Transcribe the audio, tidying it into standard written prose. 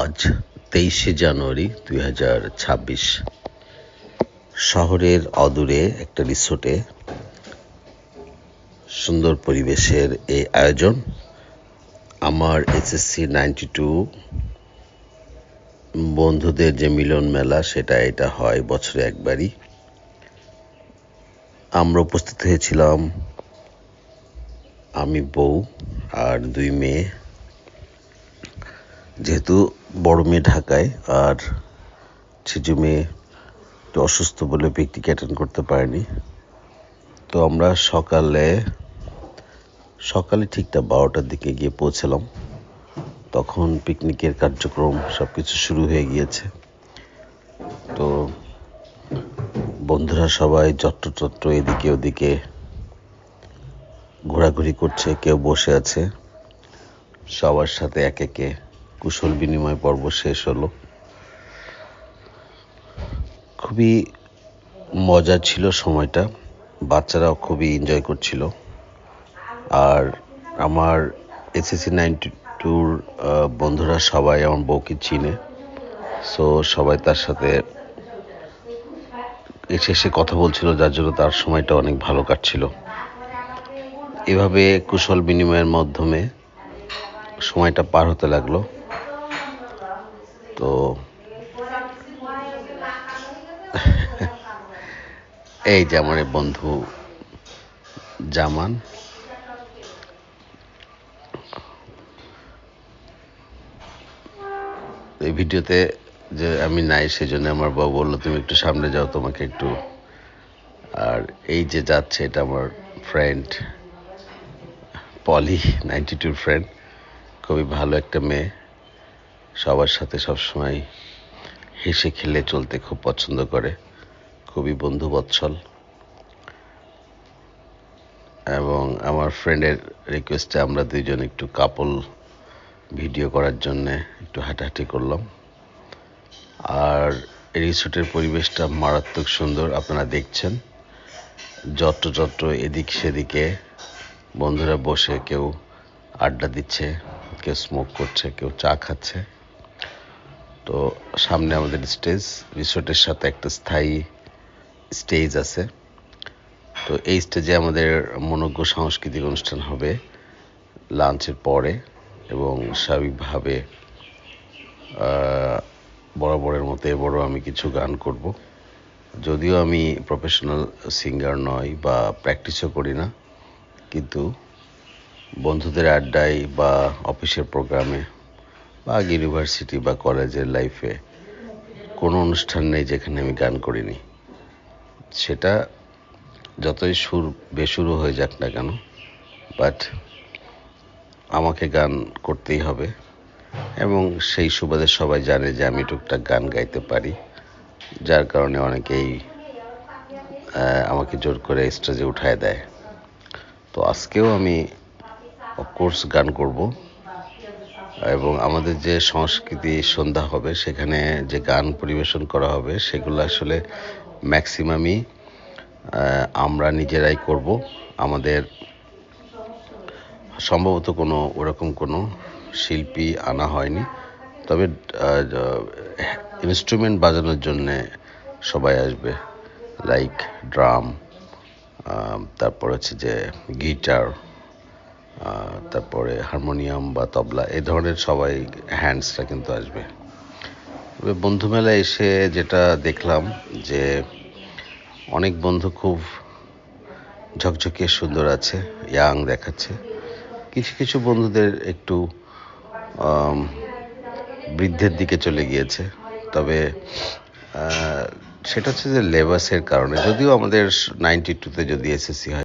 আজ 23শে জানুয়ারি 2026। শহরের অদূরে একটা রিসোর্টে সুন্দর পরিবেশের এই আয়োজন। আমার SSC 92 বন্ধুদের যে মিলন মেলা এটা হয় বছরে একবারই। আমরা উপস্থিত হয়েছিলাম, আমি, বউ আর 2 মেয়ে। যেহেতু বড় মেয়ে ঢাকায় আর ছোট মেয়ে একটু অসুস্থ বলে পিকনিক অ্যাটেন্ড করতে পারেনি, তো আমরা সকালে ঠিকটা 12টার দিকে গিয়ে পৌঁছালাম। তখন পিকনিকের কার্যক্রম সব কিছু শুরু হয়ে গিয়েছে। তো বন্ধুরা সবাই যত্র এদিকে ওদিকে ঘোরাঘুরি করছে, কেউ বসে আছে। সবার সাথে একে কুশল বিনিময় পর্ব শেষ হলো। খুবই মজা ছিল সময়টা, বাচ্চারাও খুবই এনজয় করছিল। আর আমার SSC 92 বন্ধুরা সবাই আমার বউকে চিনে, সো সবাই তার সাথে এসে কথা বলছিল, যার জন্য তার সময়টা অনেক ভালো কাটছিল। এভাবে কুশল বিনিময়ের মাধ্যমে সময়টা পার হতে লাগলো। তো এই যে আমার বন্ধু জামান, এই ভিডিওতে যে আমি নাই, সেজন্য আমার বউ বললো তুমি একটু সামনে যাও, তোমাকে একটু। আর এই যে যাচ্ছে, এটা আমার ফ্রেন্ড পলি, 92 ফ্রেন্ড। খুবই ভালো একটা মেয়ে, সবার সাথে সবসময় হেসে খেলে চলতে খুব পছন্দ করে, খুবই বন্ধু বৎসল। এবং আমার ফ্রেন্ডের রিকোয়েস্টে আমরা দুইজন একটু কাপল ভিডিও করার জন্য একটু হাঁটাহাঁটি করলাম। আর রিসোর্টের পরিবেশটা মারাত্মক সুন্দর, আপনারা দেখছেন। যত্র এদিক সেদিকে বন্ধুরা বসে কেউ আড্ডা দিচ্ছে, কেউ স্মোক করছে, কেউ চা খাচ্ছে। তো সামনে আমাদের স্টেজ, রিসোর্টের সাথে একটা স্থায়ী স্টেজ আছে। তো এই স্টেজে আমাদের মনোজ্ঞ সাংস্কৃতিক অনুষ্ঠান হবে লাঞ্চের পরে, এবং স্বাভাবিকভাবে বরাবরের মতো এবারও আমি কিছু গান করব। যদিও আমি প্রফেশনাল সিঙ্গার নই বা প্র্যাকটিসও করি না, কিন্তু বন্ধুদের আড্ডায় বা অফিসের প্রোগ্রামে বা ইউনিভার্সিটি বা কলেজের লাইফে কোনো অনুষ্ঠান নেই যেখানে আমি গান করিনি। সেটা যতই বেসুরো হয়ে যাক না কেন, বাট আমাকে গান করতেই হবে। এবং সেই সুবাদে সবাই জানে যে আমি টুকটাক গান গাইতে পারি, যার কারণে অনেকেই আমাকে জোর করে স্টেজে উঠায় দেয়। তো আজকেও আমি অফকোর্স গান করব, এবং আমাদের যে সংস্কৃতি সন্ধ্যা হবে সেখানে যে গান পরিবেশন করা হবে সেগুলো আসলে ম্যাক্সিমামই আমরা নিজেরাই করব। আমাদের সম্ভবত ওরকম কোনো শিল্পী আনা হয়নি, তবে ইনস্ট্রুমেন্ট বাজানোর জন্যে সবাই আসবে, লাইক ড্রাম, তারপর হচ্ছে যে গিটার, তারপরে হারমোনিয়াম বা তবলা, এই ধরনের সবাই হ্যান্ডসরা কিন্তু আসবে। তবে বন্ধু মেলায় এসে যেটা দেখলাম যে অনেক বন্ধু খুব ঝকঝকে সুন্দর আছে, ইয়াং দেখাচ্ছে। কিছু বন্ধুদের একটু বৃদ্ধের দিকে চলে গিয়েছে, তবে সেটা হচ্ছে যে লেবাসের কারণে। যদিও আমাদের 92-তে যদি SSC হয়